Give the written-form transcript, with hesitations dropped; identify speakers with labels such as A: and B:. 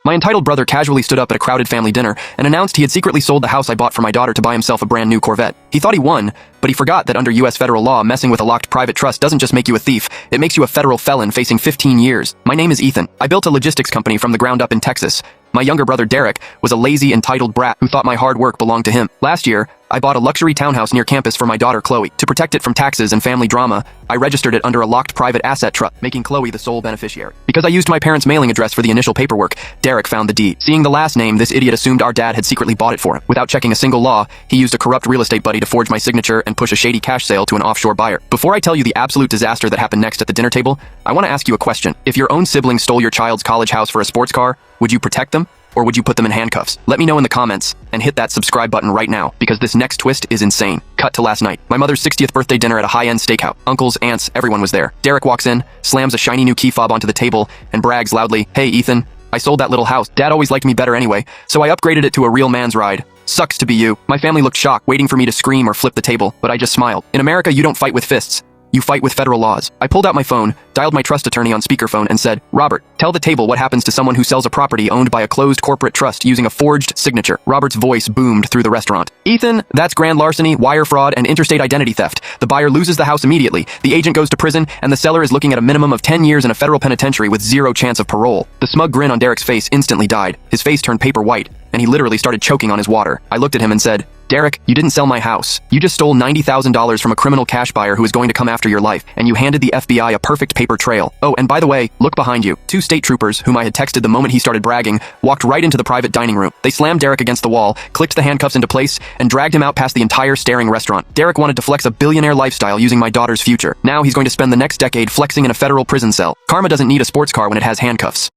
A: My entitled brother casually stood up at a crowded family dinner and announced he had secretly sold the house I bought for my daughter to buy himself a brand new Corvette. He thought he won, but he forgot that under U.S. federal law, messing with a locked private trust doesn't just make you a thief, it makes you a federal felon facing 15 years. My name is Ethan. I built a logistics company from the ground up in Texas. My younger brother Derek was a lazy, entitled brat who thought my hard work belonged to him. Last year, I bought a luxury townhouse near campus for my daughter Chloe. To protect it from taxes and family drama, I registered it under a locked private asset trust, making Chloe the sole beneficiary. Because I used my parents' mailing address for the initial paperwork, Derek found the deed. Seeing the last name, this idiot assumed our dad had secretly bought it for him. Without checking a single law, he used a corrupt real estate buddy to forge my signature and push a shady cash sale to an offshore buyer. Before I tell you the absolute disaster that happened next at the dinner table, I want to ask you a question. If your own sibling stole your child's college house for a sports car, would you protect them? Or would you put them in handcuffs? Let me know in the comments, and hit that subscribe button right now, because this next twist is insane. Cut to last night. My mother's 60th birthday dinner at a high-end steakhouse. Uncles, aunts, everyone was there. Derek walks in, slams a shiny new key fob onto the table, and brags loudly, "Hey, Ethan, I sold that little house. Dad always liked me better anyway, so I upgraded it to a real man's ride. Sucks to be you." My family looked shocked, waiting for me to scream or flip the table, but I just smiled. In America, you don't fight with fists. You fight with federal laws. I pulled out my phone, dialed my trust attorney on speakerphone, and said, "Robert, tell the table what happens to someone who sells a property owned by a closed corporate trust using a forged signature." Robert's voice boomed through the restaurant. "Ethan, that's grand larceny, wire fraud, and interstate identity theft. The buyer loses the house immediately, the agent goes to prison, and the seller is looking at a minimum of 10 years in a federal penitentiary with zero chance of parole." The smug grin on Derek's face instantly died. His face turned paper white, and he literally started choking on his water. I looked at him and said, "Derek, you didn't sell my house. You just stole $90,000 from a criminal cash buyer who is going to come after your life, and you handed the FBI a perfect paper trail. Oh, and by the way, look behind you." Two state troopers, whom I had texted the moment he started bragging, walked right into the private dining room. They slammed Derek against the wall, clicked the handcuffs into place, and dragged him out past the entire staring restaurant. Derek wanted to flex a billionaire lifestyle using my daughter's future. Now he's going to spend the next decade flexing in a federal prison cell. Karma doesn't need a sports car when it has handcuffs.